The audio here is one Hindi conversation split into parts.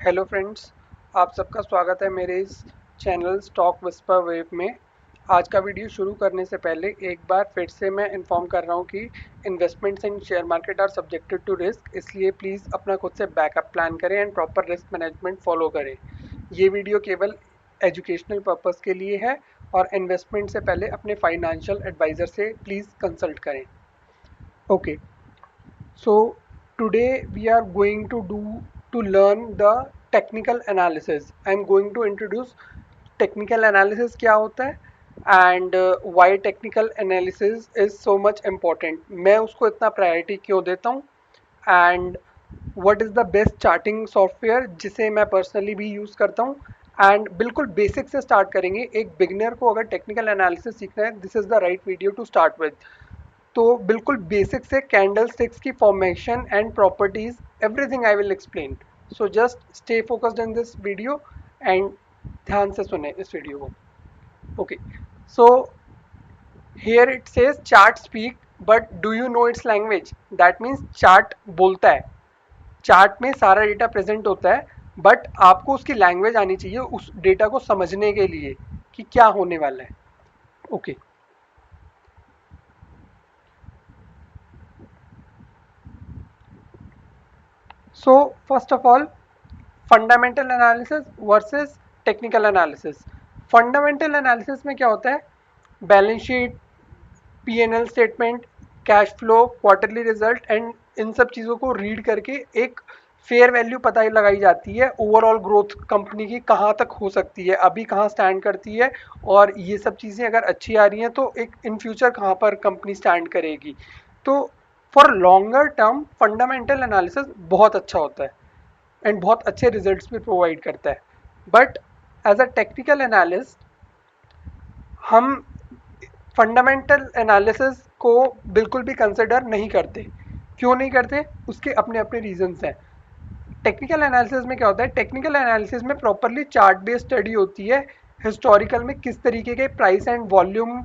हेलो फ्रेंड्स, आप सबका स्वागत है मेरे इस चैनल स्टॉक विस्पर वेव में। आज का वीडियो शुरू करने से पहले एक बार फिर से मैं इन्फॉर्म कर रहा हूँ कि investments in share market are subjected to risk, इसलिए प्लीज़ अपना खुद से बैकअप प्लान करें and proper risk management follow करें। ये वीडियो केवल एजुकेशनल पर्पज़ के लिए है और इन्वेस्टमेंट से पहले अपने फाइनेंशियल एडवाइज़र से प्लीज़ कंसल्ट करें। Okay, so today we are going to learn the technical analysis. I am going to introduce technical analysis क्या होता है and why technical analysis is so much important. मैं उसको इतना प्रायोरिटी क्यों देता हूँ and what is the best charting software जिसे मैं पर्सनली भी यूज़ करता हूँ एंड बिल्कुल बेसिक से स्टार्ट करेंगे। एक बिगनर को अगर टेक्निकल एनालिसिस सीखना है, this is the right video to start with. तो बिल्कुल बेसिक से कैंडल स्टिक्स की formation and properties everything I will explain. So just stay focused in this video and ध्यान से सुने इस वीडियो को। Okay, so here it says chart speak but do you know its language. That means chart बोलता है, चार्ट में सारा डेटा प्रेजेंट होता है, बट आपको उसकी लैंग्वेज आनी चाहिए उस डेटा को समझने के लिए कि क्या होने वाला है। Okay, so first of all, fundamental analysis versus technical analysis. Fundamental analysis में क्या होता है, balance sheet, PNL statement, cash flow, quarterly result and in सब चीज़ों को रीड करके एक फेयर वैल्यू पता लगाई जाती है ओवरऑल ग्रोथ कंपनी की कहाँ तक हो सकती है, अभी कहाँ स्टैंड करती है, और ये सब चीज़ें अगर अच्छी आ रही हैं तो एक इन फ्यूचर कहाँ पर कंपनी स्टैंड करेगी। तो for longer term fundamental analysis बहुत अच्छा होता है एंड बहुत अच्छे रिजल्ट्स भी प्रोवाइड करता है। But as a technical analyst हम फंडामेंटल एनालिसिस को बिल्कुल भी कंसिडर नहीं करते। क्यों नहीं करते, उसके अपने अपने रीजंस हैं। टेक्निकल एनालिसिस में क्या होता है, टेक्निकल एनालिसिस में प्रॉपरली चार्ट बेस्ड स्टडी होती है। हिस्टोरिकल में किस तरीके के प्राइस एंड वॉल्यूम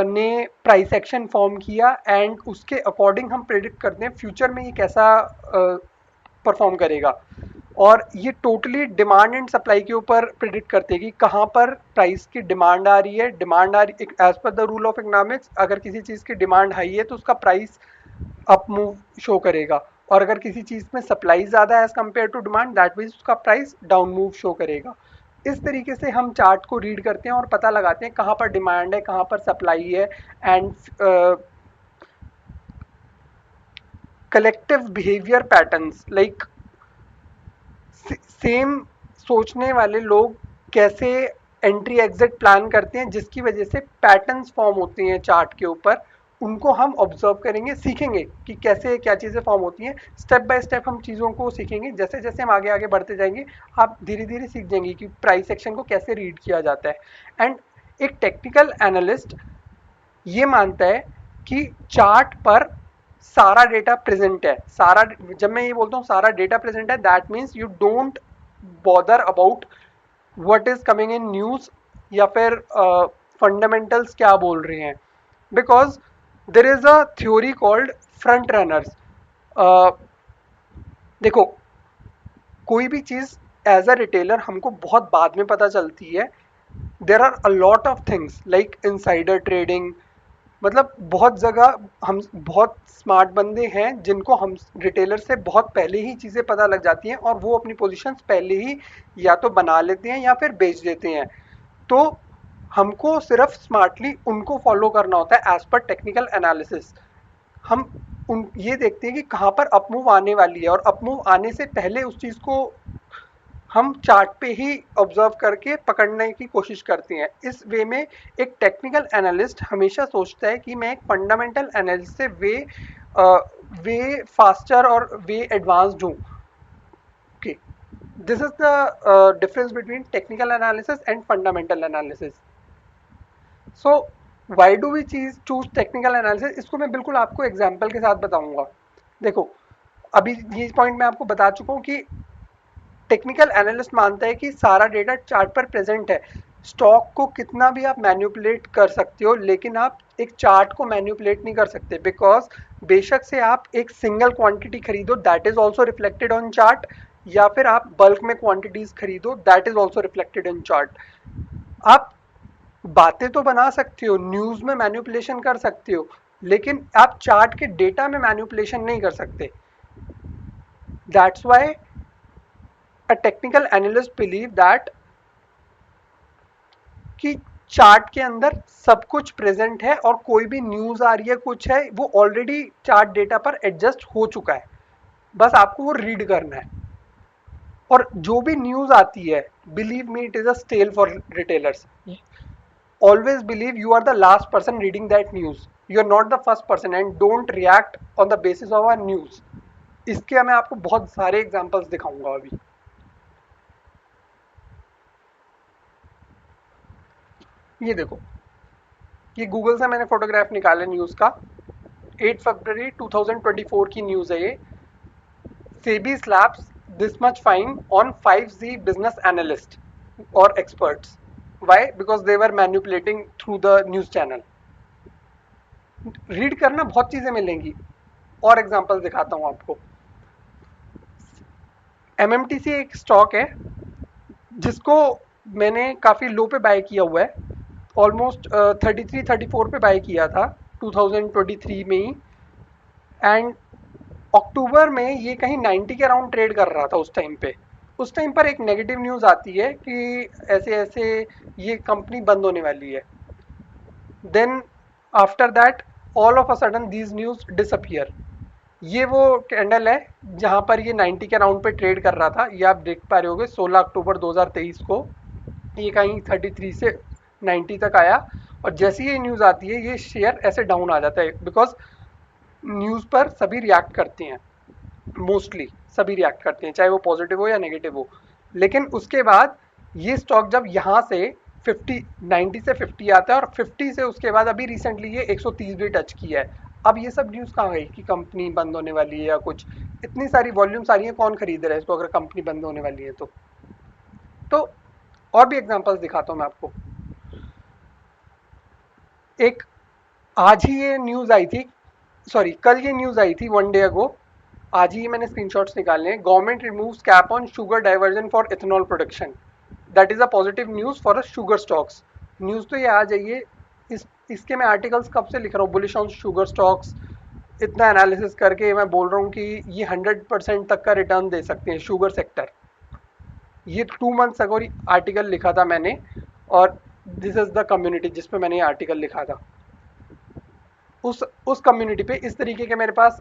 ने प्राइस एक्शन फॉर्म किया एंड उसके अकॉर्डिंग हम प्रेडिक्ट करते हैं फ्यूचर में ये कैसा परफॉर्म करेगा। और ये टोटली डिमांड एंड सप्लाई के ऊपर प्रिडिक्ट करते हैं कि कहाँ पर प्राइस की डिमांड आ रही है। डिमांड आ रही, as per the rule of economics, अगर किसी चीज़ की डिमांड हाई है तो उसका प्राइस अप मूव शो करेगा, और अगर किसी चीज़ में सप्लाई ज़्यादा है as compare to demand, that means उसका प्राइस डाउन मूव शो करेगा। इस तरीके से हम चार्ट को रीड करते हैं और पता लगाते हैं कहाँ पर डिमांड है, कहाँ पर सप्लाई है and collective behaviour patterns like same सोचने वाले लोग कैसे एंट्री एग्जिट प्लान करते हैं, जिसकी वजह से पैटर्न्स फॉर्म होते हैं चार्ट के ऊपर, उनको हम ऑब्जर्व करेंगे, सीखेंगे कि कैसे क्या चीज़ें फॉर्म होती हैं। स्टेप बाय स्टेप हम चीज़ों को सीखेंगे। जैसे जैसे हम आगे आगे बढ़ते जाएंगे आप धीरे धीरे सीख जाएंगे कि प्राइस एक्शन को कैसे रीड किया जाता है। एंड एक टेक्निकल एनालिस्ट ये मानता है कि चार्ट पर सारा डेटा प्रेजेंट है। सारा, जब मैं ये बोलता हूँ सारा डेटा प्रेजेंट है, that means you don't bother about what is coming in news या फिर फंडामेंटल्स क्या बोल रहे हैं, because there is a theory called front runners. देखो, कोई भी चीज़ एज अ रिटेलर हमको बहुत बाद में पता चलती है। There are a lot of things like insider trading, मतलब बहुत जगह हम बहुत स्मार्ट बंदे हैं जिनको हम रिटेलर से बहुत पहले ही चीज़ें पता लग जाती हैं और वो अपनी पोजीशंस पहले ही या तो बना लेते हैं या फिर बेच देते हैं। तो हमको सिर्फ स्मार्टली उनको फॉलो करना होता है एज पर टेक्निकल एनालिसिस। हम उन ये देखते हैं कि कहाँ पर अपमूव आने वाली है, और अपमूव आने से पहले उस चीज़ को हम चार्ट पे ही ऑब्जर्व करके पकड़ने की कोशिश करते हैं। इस वे में एक टेक्निकल एनालिस्ट हमेशा सोचता है कि मैं एक फंडामेंटल एनालिस्ट से वे फास्टर और वे एडवांस्ड हूँ। Okay, this is the difference between technical analysis and fundamental analysis. So why do we choose technical analysis, इसको मैं बिल्कुल आपको एग्जाम्पल के साथ बताऊंगा। देखो, अभी ये पॉइंट मैं आपको बता चुका हूँ कि टेक्निकल एनालिस्ट मानता है कि सारा डेटा चार्ट पर प्रेजेंट है। स्टॉक को कितना भी आप मैन्युपुलेट कर सकते हो, लेकिन आप एक चार्ट को मैन्युपुलेट नहीं कर सकते, बिकॉज बेशक से आप एक सिंगल क्वांटिटी खरीदो, that is also reflected on chart, या फिर आप बल्क में क्वांटिटीज खरीदो, that is also reflected in chart. आप बातें तो बना सकते हो, न्यूज में मैनिपुलेशन कर सकते हो, लेकिन आप चार्ट के डेटा में मैनिपुलेशन नहीं कर सकते। That's why a technical analyst believe that कि चार्ट के अंदर सब कुछ प्रेजेंट है और कोई भी न्यूज आ रही है, कुछ है, वो ऑलरेडी चार्ट डेटा पर एडजस्ट हो चुका है, बस आपको वो रीड करना है। और जो भी न्यूज आती है, believe me it is a stale for retailers. Always believe you are the last person reading that news. You are not the first person, and don't react on the basis of a news. इसके मैं आपको बहुत सारे एग्जांपल्स दिखाऊंगा अभी। ये देखो, ये गूगल से मैंने फोटोग्राफ निकाला न्यूज़ का। 8 फरवरी 2024 की न्यूज़ है ये। SEBI slaps this much fine on 5G business analyst और experts. Why? Because they were manipulating through the news channel. Read करना, बहुत चीज़ें मिलेंगी, और एग्जांपल दिखाता हूँ आपको। MMTC एक स्टॉक है जिसको मैंने काफ़ी लो पे बाय किया हुआ है, ऑलमोस्ट 33-34 पे बाय किया था 2023 में ही। एंड अक्टूबर में ये कहीं 90 के अराउंड ट्रेड कर रहा था उस टाइम पे। उस टाइम पर एक नेगेटिव न्यूज़ आती है कि ऐसे ऐसे ये कंपनी बंद होने वाली है। Then after that all of a sudden these news disappear. ये वो कैंडल है जहां पर ये 90 के राउंड पे ट्रेड कर रहा था, ये आप देख पा रहे होगे 16 अक्टूबर 2023 को। ये कहीं 33 से 90 तक आया, और जैसे ये न्यूज़ आती है ये शेयर ऐसे डाउन आ जाता है, बिकॉज न्यूज़ पर सभी रिएक्ट करते हैं, मोस्टली सभी रिएक्ट करते हैं, चाहे वो पॉजिटिव हो या नेगेटिव हो। लेकिन उसके बाद ये स्टॉक जब यहाँ से 50 90 से 50 आता है, और 50 से उसके बाद अभी रिसेंटली ये 130 भी टच किया है। अब ये सब न्यूज़ कहाँ गई कि कंपनी बंद होने वाली है या कुछ? इतनी सारी वॉल्यूम्स आ रही है, कौन खरीद रहा है इसको अगर कंपनी बंद होने वाली है तो और भी एग्जांपल्स दिखाता हूँ मैं आपको। एक आज ही ये न्यूज़ आई थी, सॉरी कल ये न्यूज़ आई थी 1 डे अगो। आज ही मैंने स्क्रीनशॉट्स निकाले हैं। Government removes cap on sugar diversion for ethanol production. That is a positive news for a sugar stocks. News तो ये आ जाइए, इसके मैं आर्टिकल्स कब से लिख रहा हूँ, बुलिश ऑन शुगर स्टॉक्स। इतना एनालिसिस करके मैं बोल रहा हूँ कि ये 100% तक का रिटर्न दे सकते हैं शुगर सेक्टर। ये 2 मंथ्स अगो आर्टिकल लिखा था मैंने, और दिस इज द कम्युनिटी जिस पे मैंने ये आर्टिकल लिखा था। उस कम्युनिटी पे इस तरीके के मेरे पास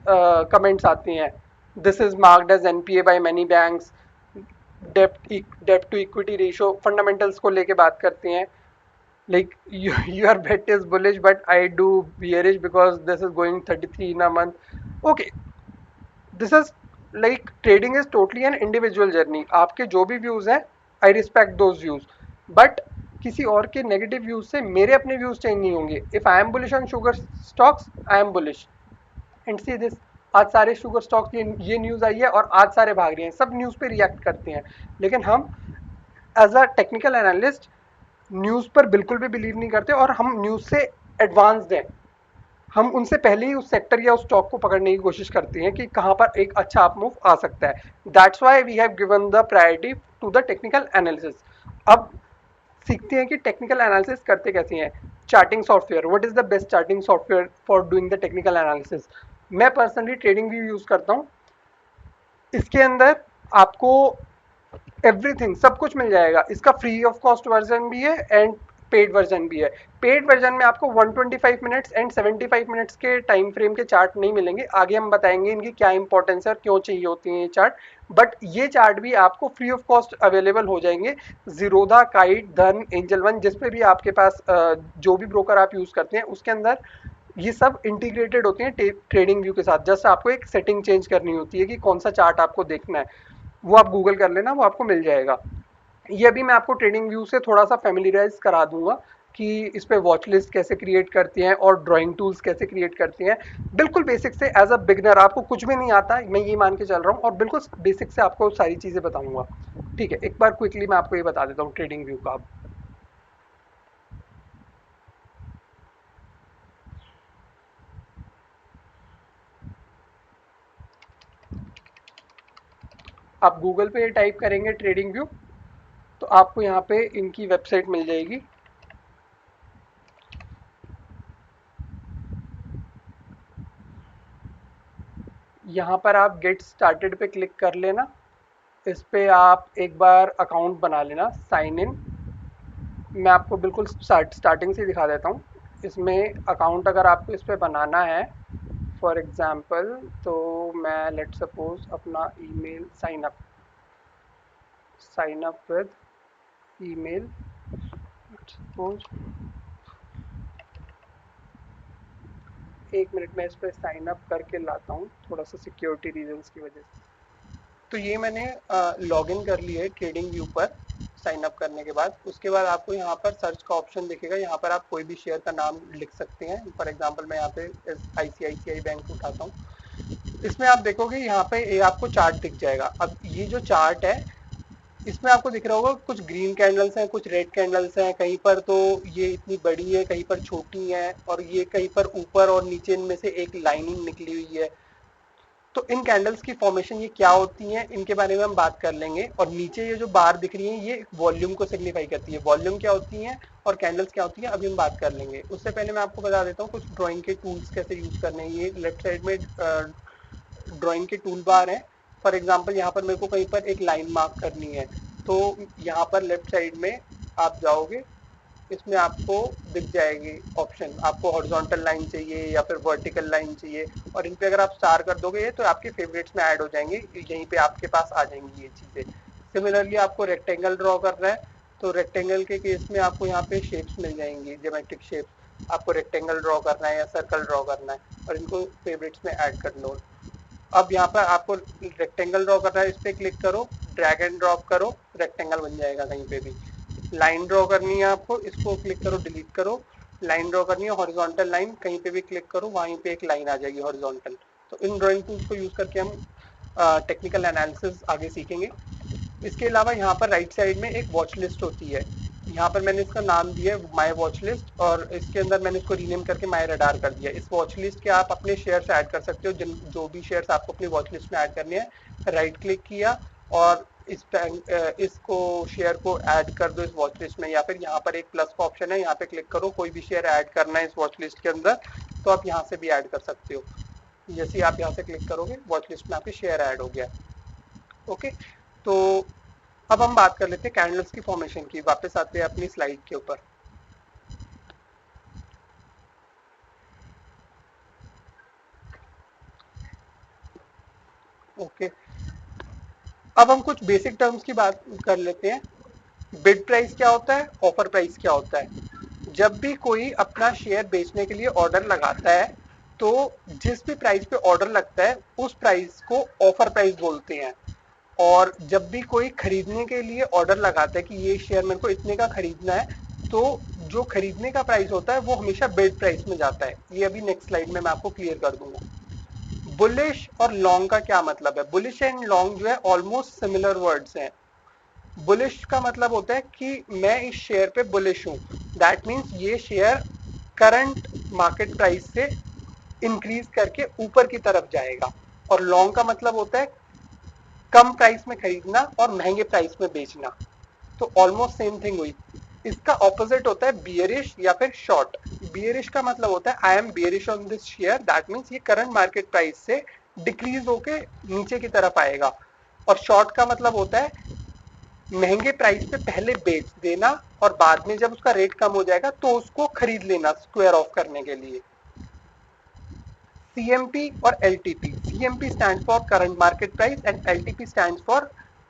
कमेंट्स आते हैं। This is marked as NPA by many banks. डेप्ट टू इक्विटी रेशियो, फंडामेंटल्स को लेके बात करते हैं। Like your bet is bullish but I do bearish because this is going 33 in a month. Okay, this is like trading is totally an individual journey. आपके जो भी व्यूज हैं, I respect those views, but किसी और के नेगेटिव व्यूज से मेरे अपने व्यूज चेंज नहीं होंगे। If I am bullish on sugar stocks, I am bullish. And see this, आज सारे शुगर स्टॉक ये न्यूज आई है और आज सारे भाग रहे हैं, सब न्यूज पे रिएक्ट करते हैं। लेकिन हम as a technical analyst news पर बिल्कुल भी बिलीव नहीं करते, और हम न्यूज से एडवांस्ड हैं। हम उनसे पहले ही उस सेक्टर या उस स्टॉक को पकड़ने की कोशिश करते हैं कि कहाँ पर एक अच्छा अप मूव आ सकता है। That's why we have given the priority to the technical analysis. अब सीखते हैं कि टेक्निकल एनालिसिस करते कैसे हैं। Charting software, what is the best charting software for doing the technical analysis? मैं पर्सनली ट्रेडिंग व्यू यूज करता हूँ। इसके अंदर आपको एवरीथिंग, सब कुछ मिल जाएगा। इसका फ्री ऑफ कॉस्ट वर्जन भी है एंड पेड वर्जन भी है। पेड वर्जन में आपको 125 मिनट्स एंड 75 मिनट्स के टाइम फ्रेम के चार्ट नहीं मिलेंगे, आगे हम बताएंगे इनकी क्या इंपॉर्टेंस है और क्यों चाहिए होती हैं ये चार्ट। बट ये चार्ट भी आपको फ्री ऑफ कॉस्ट अवेलेबल हो जाएंगे। जीरोधा, काइट, धन, एंजल वन, जिस पे भी आपके पास जो भी ब्रोकर आप यूज करते हैं उसके अंदर ये सब इंटीग्रेटेड होते हैं ट्रेडिंग व्यू के साथ। जस्ट आपको एक सेटिंग चेंज करनी होती है कि कौन सा चार्ट आपको देखना है, वो आप गूगल कर लेना, वो आपको मिल जाएगा। ये भी मैं आपको ट्रेडिंग व्यू से थोड़ा सा फेमिलियराइज करा दूंगा कि इस पे वॉच लिस्ट कैसे क्रिएट करती हैं और ड्राइंग टूल्स कैसे क्रिएट करती हैं। बिल्कुल बेसिक से, एज अ बिगनर आपको कुछ भी नहीं आता, मैं ये मान के चल रहा हूँ, और बिल्कुल बेसिक से आपको सारी चीज़ें बताऊंगा। ठीक है, एक बार क्विकली मैं आपको ये बता देता हूँ ट्रेडिंग व्यू का। आप गूगल पे टाइप करेंगे ट्रेडिंग व्यू तो आपको यहाँ पे इनकी वेबसाइट मिल जाएगी। यहाँ पर आप गेट स्टार्टेड पे क्लिक कर लेना। इस पे आप एक बार अकाउंट बना लेना, साइन इन। मैं आपको बिल्कुल स्टार्टिंग से दिखा देता हूँ। इसमें अकाउंट अगर आपको इस पे बनाना है फॉर एग्जांपल, तो मैं लेट सपोज अपना email sign up with email suppose, एक मिनट में इस पर साइन अप करके लाता हूँ थोड़ा सा सिक्योरिटी रीजंस की वजह से। तो ये मैंने लॉगिन कर लिया है ट्रेडिंग व्यू पर साइन अप करने के बाद। उसके बाद आपको यहाँ पर सर्च का ऑप्शन दिखेगा, यहाँ पर आप कोई भी शेयर का नाम लिख सकते हैं। फॉर एग्जांपल मैं यहाँ पे ICICI बैंक उठाता हूँ। इसमें आप देखोगे यहाँ पे आपको चार्ट दिख जाएगा। अब ये जो चार्ट है इसमें आपको दिख रहा होगा कुछ ग्रीन कैंडल्स हैं, कुछ रेड कैंडल्स हैं, कहीं पर तो ये इतनी बड़ी है, कहीं पर छोटी है, और ये कहीं पर ऊपर और नीचे इनमें से एक लाइनिंग निकली हुई है। तो इन कैंडल्स की फॉर्मेशन ये क्या होती है इनके बारे में हम बात कर लेंगे। और नीचे ये जो बार दिख रही है ये वॉल्यूम को सिग्निफाई करती है। वॉल्यूम क्या होती है और कैंडल्स क्या होती है अभी हम बात कर लेंगे। उससे पहले मैं आपको बता देता हूँ कुछ ड्राइंग के टूल्स कैसे यूज करने हैं। ये लेफ्ट साइड में ड्राइंग के टूल बार है। फॉर एग्जाम्पल यहाँ पर मेरे को कहीं पर एक लाइन मार्क करनी है, तो यहाँ पर लेफ्ट साइड में आप जाओगे, इसमें आपको दिख जाएगी ऑप्शन, आपको हॉरिजॉन्टल लाइन चाहिए या फिर वर्टिकल लाइन चाहिए, और इन पे अगर आप स्टार कर दोगे तो आपके फेवरेट्स में ऐड हो जाएंगे, यहीं पे आपके पास आ जाएंगी ये चीज़ें। सिमिलरली आपको रेक्टेंगल ड्रॉ करना है तो रेक्टेंगल के केस में आपको यहाँ पे शेप्स मिल जाएंगी, ज्योमेट्रिक शेप्स। आपको रेक्टेंगल ड्रॉ करना है या सर्कल ड्रॉ करना है और इनको फेवरेट्स में ऐड कर लो। अब यहाँ पर आपको रेक्टेंगल ड्रॉ करना है, इस पर क्लिक करो, ड्रैग एंड ड्रॉप करो, रेक्टेंगल बन जाएगा कहीं पे भी। लाइन ड्रॉ करनी है आपको, इसको क्लिक करो, डिलीट करो। लाइन ड्रॉ करनी है हॉरिजॉन्टल लाइन, कहीं पे भी क्लिक करो, वहीं पे एक लाइन आ जाएगी हॉरिजॉन्टल। तो इन ड्राइंग टूल्स को यूज करके हम टेक्निकल एनालिसिस आगे सीखेंगे। इसके अलावा यहाँ पर राइट साइड में एक वॉच लिस्ट होती है। यहाँ पर मैंने इसका नाम दिया है माई वॉच लिस्ट, और इसके अंदर मैंने इसको रीनेम करके माई रडार कर दिया। इस वॉच लिस्ट के आप अपने शेयर्स ऐड कर सकते हो, जो भी शेयर्स आपको अपनी वॉच लिस्ट में ऐड करने हैं। राइट क्लिक किया और इसको शेयर को ऐड कर दो इस वॉच लिस्ट में, या फिर यहाँ पर एक प्लस का ऑप्शन है, यहाँ पे क्लिक करो, कोई भी शेयर ऐड करना है इस वॉच लिस्ट के अंदर तो आप यहाँ से भी ऐड कर सकते हो। जैसे ही आप यहाँ से क्लिक करोगे वॉच लिस्ट में आपके शेयर ऐड हो गया। ओके, तो अब हम बात कर लेते हैं कैंडल्स की फॉर्मेशन की। वापस आते हैं अपनी स्लाइड के ऊपर। ओके, अब हम कुछ बेसिक टर्म्स की बात कर लेते हैं। बिड प्राइस क्या होता है, ऑफर प्राइस क्या होता है। जब भी कोई अपना शेयर बेचने के लिए ऑर्डर लगाता है तो जिस भी प्राइस पे ऑर्डर लगता है उस प्राइस को ऑफर प्राइस बोलते हैं। और जब भी कोई खरीदने के लिए ऑर्डर लगाता है कि ये शेयर मेरे को इतने का खरीदना है, तो जो खरीदने का प्राइस होता है वो हमेशा बिड प्राइस में जाता है। ये अभी नेक्स्ट स्लाइड में मैं आपको क्लियर कर दूंगा। बुलिश और लॉन्ग का क्या मतलब है। बुलिश एंड लॉन्ग जो है ऑलमोस्ट सिमिलर वर्ड्स हैं। बुलिश का मतलब होता है कि मैं इस शेयर पे बुलिश हूं, दैट मीन्स ये शेयर करंट मार्केट प्राइस से इंक्रीज करके ऊपर की तरफ जाएगा। और लॉन्ग का मतलब होता है कम प्राइस में खरीदना और महंगे प्राइस में बेचना। तो ऑलमोस्ट सेम थिंग हुई। इसका ऑपोजिट होता है बियरिश या फिर शॉर्ट। बियरिश का मतलब होता है I am bearish on this share, that means ये करंट मार्केट प्राइस से डिक्रीज होके नीचे की तरफ आएगा। और शॉर्ट का मतलब होता है महंगे प्राइस पे पहले बेच देना और बाद में जब उसका रेट कम हो जाएगा तो उसको खरीद लेना स्क्वायर ऑफ करने के लिए। CMP और LTP। CMP stands for current market price and LTP stands for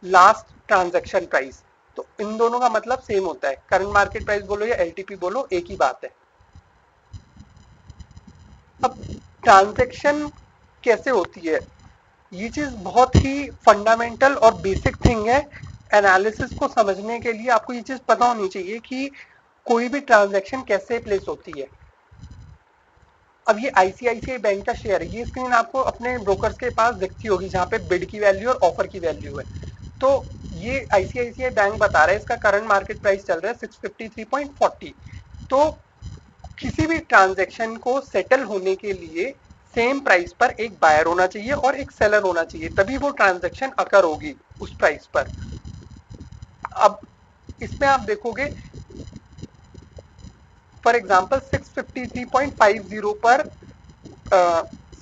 last transaction price। तो इन दोनों का मतलब सेम होता है, करंट मार्केट प्राइस बोलो या LTP बोलो एक ही बात है। अब ट्रांजैक्शन कैसे होती है, ये चीज बहुत ही फंडामेंटल और बेसिक थिंग है। एनालिसिस को समझने के लिए आपको ये चीज पता होनी चाहिए कि कोई भी ट्रांजैक्शन कैसे प्लेस होती है। अब ये ICICI बैंक का शेयर है, ये स्क्रीन आपको अपने ब्रोकर्स के पास दिखती होगी जहाँ पे बिड की वैल्यू और ऑफर की वैल्यू है। तो ये ICICI बैंक बता रहा है इसका करंट मार्केट प्राइस चल रहा है 653.40। तो किसी भी ट्रांजैक्शन को सेटल होने के लिए सेम प्राइस पर एक बायर होना चाहिए और एक सेलर होना चाहिए, तभी वो ट्रांजैक्शन अकर होगी उस प्राइस पर। अब इसमें आप देखोगे फॉर एग्जांपल 653.50 पर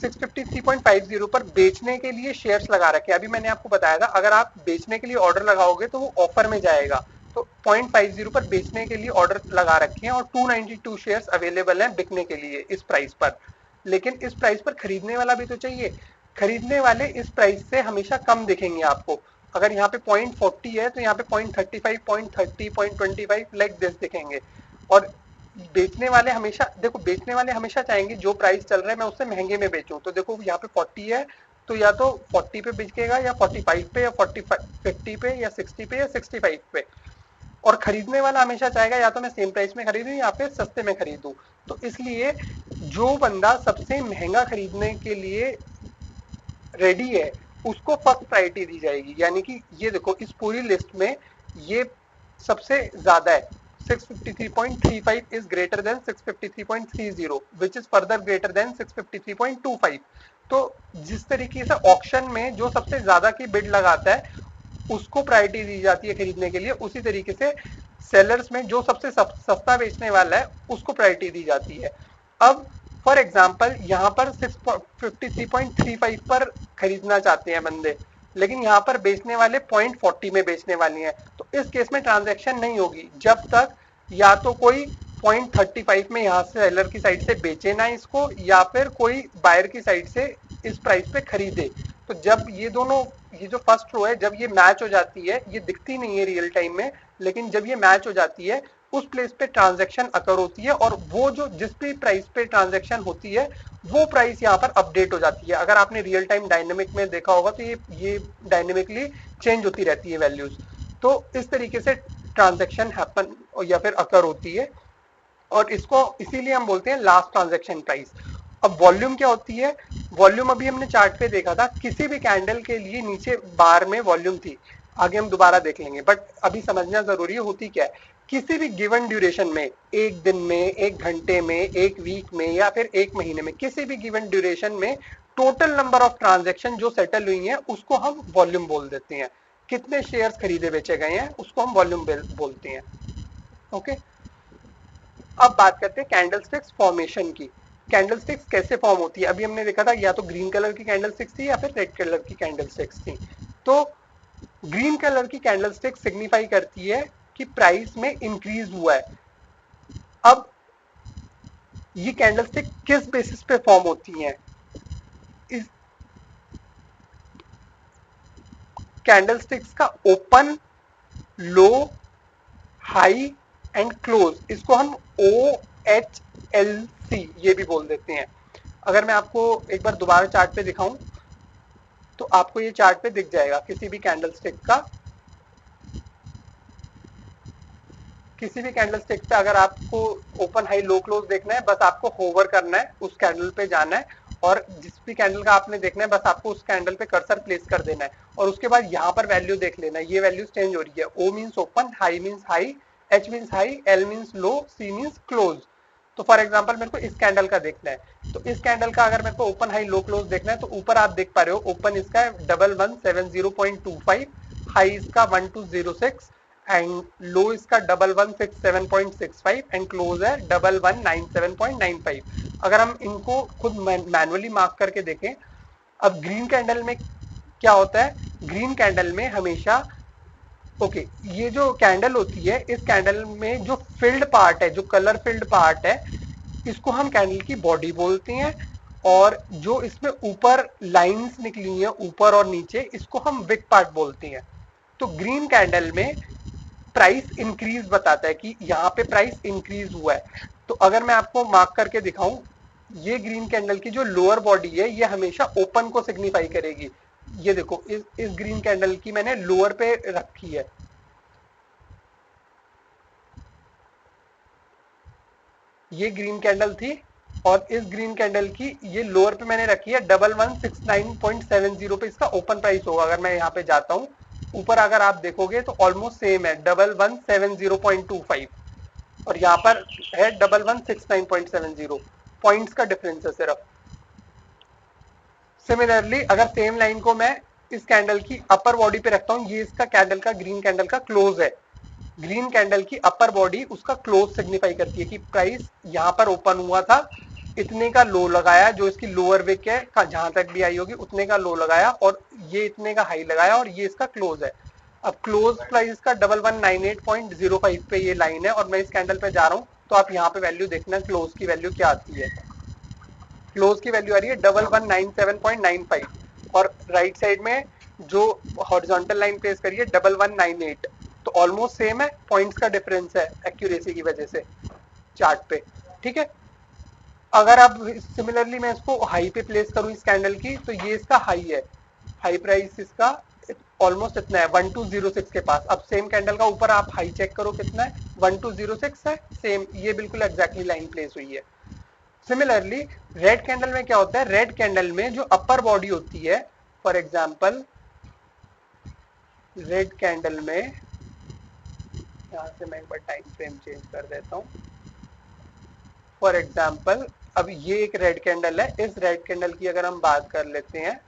653.50 पर बेचने के लिए शेयर्स लगा रखे हैं। अभी मैंने आपको बताया था अगर आप बेचने के लिए ऑर्डर लगाओगे तो वो ऑफर में जाएगा, तो 0.50 पर बेचने के लिए ऑर्डर लगा रखे हैं और 292 शेयर्स अवेलेबल हैं बिकने के लिए इस प्राइस पर। लेकिन इस प्राइस पर खरीदने वाला भी तो चाहिए, खरीदने वाले इस प्राइस से हमेशा कम दिखेंगे आपको। अगर यहाँ पे 0.40 है तो यहाँ पे 0.35, 0.30, 0.25 लाइक दिस दिखेंगे। और बेचने वाले हमेशा देखो, बेचने वाले हमेशा चाहेंगे जो प्राइस चल रहा है मैं उससे महंगे में बेचूं। तो देखो यहाँ पे 40 है तो या तो 40 पे बिकेगा या 45 पे या 50 पे या 60 पे या 65 पे। और खरीदने वाला हमेशा चाहेगा या तो मैं सेम प्राइस में खरीदूं या फिर सस्ते में खरीदूं। तो इसलिए जो बंदा सबसे महंगा खरीदने के लिए रेडी है उसको फर्स्ट प्रायोरिटी दी जाएगी। यानी कि ये देखो इस पूरी लिस्ट में ये सबसे ज्यादा है। 653.35 is greater than 653.30 which is further greater than 653.25। तो जिस तरीके से ऑक्शन में जो सबसे ज्यादा की बिड लगाता है उसको प्रायोरिटी दी जाती है खरीदने के लिए, उसी तरीके से सेलर्स में जो सबसे सस्ता बेचने वाला है उसको प्रायोरिटी दी जाती है। अब फॉर एग्जाम्पल यहाँ पर 653.35 पर खरीदना चाहते हैं बंदे, लेकिन यहाँ पर बेचने वाले 0.40 में बेचने वाली हैं, तो इस केस में ट्रांजैक्शन नहीं होगी जब तक या तो कोई 0.35 में यहाँ से सेलर की साइड से बेचे ना इसको, या फिर कोई बायर की साइड से इस प्राइस पे खरीदे। तो जब ये दोनों, ये जो फर्स्ट रो है जब ये मैच हो जाती है, ये दिखती नहीं है रियल टाइम में, लेकिन जब ये मैच हो जाती है उस प्लेस पे ट्रांजैक्शन अकर होती है और वो जो जिस भी प्राइस पे ट्रांजैक्शन होती है वो प्राइस यहाँ पर अपडेट हो जाती है। अगर आपने रियल टाइम डायनेमिक में देखा होगा तो ये डायनेमिकली चेंज होती रहती है वैल्यूज। तो इस तरीके से ट्रांजैक्शन हैपन या फिर अकर होती है और इसको इसीलिए हम बोलते हैं लास्ट ट्रांजैक्शन प्राइस। अब वॉल्यूम क्या होती है? वॉल्यूम अभी हमने चार्ट पे देखा था, किसी भी कैंडल के लिए नीचे बार में वॉल्यूम थी, आगे हम दोबारा देख लेंगे, बट अभी समझना जरूरी है होती क्या है। किसी भी गिवन ड्यूरेशन में, एक दिन में, एक घंटे में, एक वीक में या फिर एक महीने में, किसी भी गिवन ड्यूरेशन में टोटल नंबर ऑफ ट्रांजैक्शन जो सेटल हुई हैं उसको हम वॉल्यूम बोल देते हैं। कितने शेयर्स खरीदे बेचे गए हैं उसको हम वॉल्यूम बोलते हैं। ओके, अब बात करते हैं कैंडलस्टिक्स फॉर्मेशन की। कैंडलस्टिक्स कैसे फॉर्म होती है? अभी हमने देखा था या तो ग्रीन कलर की कैंडलस्टिक्स थी या फिर रेड कलर की कैंडलस्टिक्स थी। तो ग्रीन कलर की कैंडलस्टिक सिग्निफाई करती है कि प्राइस में इंक्रीज हुआ है। अब ये कैंडलस्टिक किस बेसिस पे फॉर्म होती हैं? इस कैंडलस्टिक्स का open, low, high and close, इसको हम OHLC ये भी बोल देते हैं। अगर मैं आपको एक बार दोबारा चार्ट पे दिखाऊं तो आपको ये चार्ट पे दिख जाएगा किसी भी कैंडलस्टिक का, किसी भी कैंडलस्टिक पे अगर आपको ओपन, हाई, लो, क्लोज देखना है बस आपको होवर करना है, उस कैंडल पे जाना है और जिस भी कैंडल का आपने देखना है बस आपको उस कैंडल पे कर्सर प्लेस कर देना है और उसके बाद यहाँ पर वैल्यू देख लेना है। ये वैल्यू चेंज हो रही है, O means open, high means high, H means high, L means low, C means close. तो फॉर एग्जांपल मेरे को इस कैंडल का देखना है, तो इस कैंडल का अगर मेरे को ओपन, हाई, लो, क्लोज देखना है तो ऊपर आप देख पा रहे हो ओपन इसका 1170.25, हाई इसका 1206 एंड लो इसका 1167.65 एंड क्लोज है 1197.95। अगर हम इनको खुद मैनुअली मार्क करके देखें, अब ग्रीन कैंडल में क्या होता है? ग्रीन कैंडल में हमेशा ओके, ये जो कैंडल होती है इस कैंडल में जो फिल्ड पार्ट है, जो कलर फिल्ड पार्ट है, इसको हम कैंडल की बॉडी बोलते हैं और जो इसमें ऊपर लाइंस निकली हैं ऊपर और नीचे, इसको हम विक पार्ट बोलते हैं। तो ग्रीन कैंडल में प्राइस इंक्रीज बताता है कि यहाँ पे प्राइस इंक्रीज हुआ है। तो अगर मैं आपको मार्क करके दिखाऊं, ये ग्रीन कैंडल की जो लोअर बॉडी है ये हमेशा ओपन को सिग्निफाई करेगी। ये देखो इस ग्रीन कैंडल की मैंने लोअर पे रखी है, ये ग्रीन कैंडल थी और इस ग्रीन कैंडल की ये लोअर पे मैंने रखी है 1169.70 पे इसका ओपन प्राइस होगा। अगर मैं यहाँ पे जाता हूँ ऊपर, अगर आप देखोगे तो ऑलमोस्ट सेम है 1170.25 और यहाँ पर है 1169.70, पॉइंट्स का डिफरेंस है सिर्फ। सिमिलरली अगर सेम लाइन को मैं इस कैंडल की अपर बॉडी पे रखता हूँ, ये इसका कैंडल का ग्रीन कैंडल का क्लोज है, ग्रीन कैंडल की अपर बॉडी उसका क्लोज सिग्निफाई करती है कि प्राइस यहाँ पर ओपन हुआ था, इतने का लो लगाया, जो इसकी लोअर विक है जहां तक भी आई होगी उतने का लो लगाया, और ये इतने का हाई लगाया, और ये इसका क्लोज है। अब क्लोज प्राइस का 1198.05 पे ये लाइन है, और मैं इस कैंडल पे जा रहा हूँ, तो आप यहाँ पे वैल्यू देखना क्लोज की वैल्यू क्या आती है। क्लोज की वैल्यू आ रही है 1197.95, और राइट साइड में जो हॉरिजॉन्टल लाइन प्लेस करी है 1198, तो ऑलमोस्ट सेम है, पॉइंट्स का डिफरेंस है एक्यूरेसी की वजह से चार्ट पे, ठीक है। अगर अब सिमिलरली मैं इसको हाई पे प्लेस करूं इस कैंडल की, तो ये इसका हाई है, हाई प्राइस इसका ऑलमोस्ट इतना है 1206 के पास। अब सेम कैंडल का ऊपर आप हाई चेक करो कितना है, 1206 है, सेम ये बिल्कुल एग्जैक्टली लाइन प्लेस हुई है। सिमिलरली रेड कैंडल में क्या होता है, रेड कैंडल में जो अपर बॉडी होती है, फॉर एग्जांपल रेड कैंडल में, यहां से मैं एक बार टाइम फ्रेम चेंज कर देता हूं। फॉर एग्जाम्पल अब ये एक रेड कैंडल है, इस रेड कैंडल की अगर हम बात कर लेते हैं,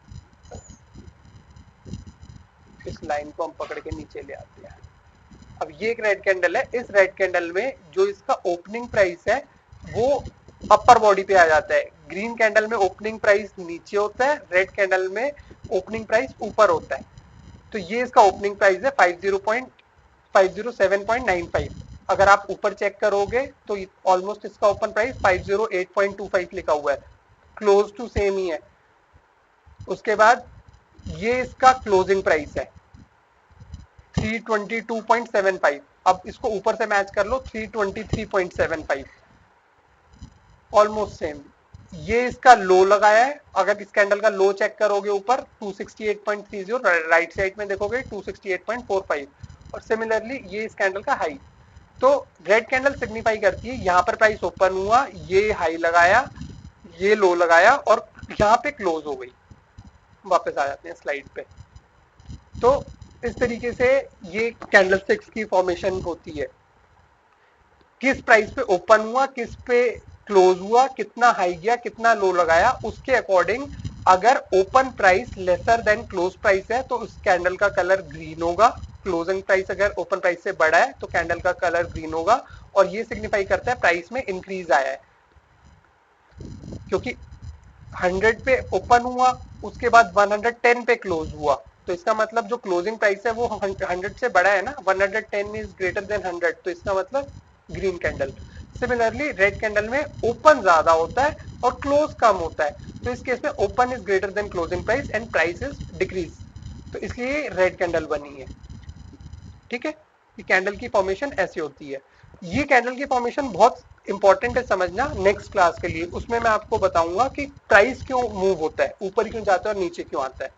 इस लाइन को हम पकड़ के नीचे ले आते हैं। अब ये एक रेड कैंडल है, इस रेड कैंडल में जो इसका ओपनिंग प्राइस है वो अपर बॉडी पे आ जाता है। ग्रीन कैंडल में ओपनिंग प्राइस नीचे होता है, रेड कैंडल में ओपनिंग प्राइस ऊपर होता है। तो ये इसका ओपनिंग प्राइस है 507.95। अगर आप ऊपर चेक करोगे तो ऑलमोस्ट इसका ओपन प्राइस 508.25 लिखा हुआ है, क्लोज टू सेम ही है। उसके बाद ये इसका क्लोजिंग प्राइस है 322.75। अब इसको ऊपर से मैच कर लो, 323.75, ऑलमोस्ट सेम। ये इसका लो लगाया है, अगर इस कैंडल का लो चेक करोगे ऊपर 268.30, राइट साइड में देखोगे 268.45, और सिमिलरली ये इस कैंडल का हाई। तो रेड कैंडल सिग्निफाई करती है यहाँ पर प्राइस ओपन हुआ, ये हाई लगाया, ये लो लगाया, और यहाँ पे क्लोज हो गई। वापस आ जाते हैं स्लाइड पे। तो इस तरीके से ये कैंडल स्टिक्स की फॉर्मेशन होती है, किस प्राइस पे ओपन हुआ, किस पे क्लोज हुआ, कितना हाई गया, कितना लो लगाया, उसके अकॉर्डिंग अगर open price lesser than close price है तो उस कैंडल का कलर ग्रीन होगा, क्लोजिंग प्राइस अगर ओपन प्राइस से बड़ा है तो कैंडल का कलर ग्रीन होगा, और ये सिग्निफाई करता है प्राइस में इंक्रीज आया है। क्योंकि 100 पे ओपन हुआ, उसके बाद 110 पे क्लोज हुआ, तो इसका मतलब जो क्लोजिंग प्राइस है वो 100 से बड़ा है ना, 110 इज ग्रेटर देन 100, तो इसका मतलब green candle. Similarly red candle में ओपन ज्यादा होता है और क्लोज कम होता है, तो इस केस में open is greater than closing price and price is decrease, तो इसलिए रेड कैंडल बनी है, ठीक है। ये कैंडल की फॉर्मेशन ऐसी होती है। ये कैंडल की फॉर्मेशन बहुत इंपॉर्टेंट है समझना नेक्स्ट क्लास के लिए, उसमें मैं आपको बताऊंगा कि प्राइस क्यों मूव होता है, ऊपर क्यों जाता है और नीचे क्यों आता है।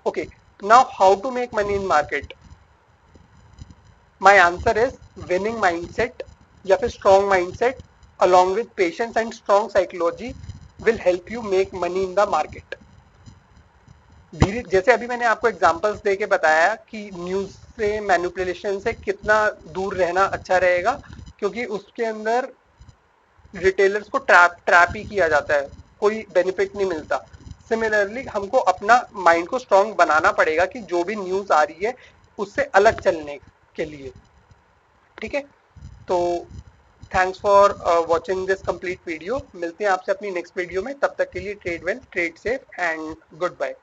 Okay, now how to make money in market. My answer is winning mindset या फिर strong mindset along with patience and strong psychology will help you make money in the market। धीरे, जैसे अभी मैंने आपको एग्जांपल्स देके बताया कि न्यूज से मैनिपुलेशन से कितना दूर रहना अच्छा रहेगा, क्योंकि उसके अंदर रिटेलर्स को ट्रैप ही किया जाता है, कोई बेनिफिट नहीं मिलता। सिमिलरली हमको अपना माइंड को स्ट्रांग बनाना पड़ेगा कि जो भी न्यूज आ रही है उससे अलग चलने के लिए, ठीक है। तो thanks for watching this complete video. मिलते हैं आपसे अपनी नेक्स्ट वीडियो में, तब तक के लिए trade well, trade safe and good bye.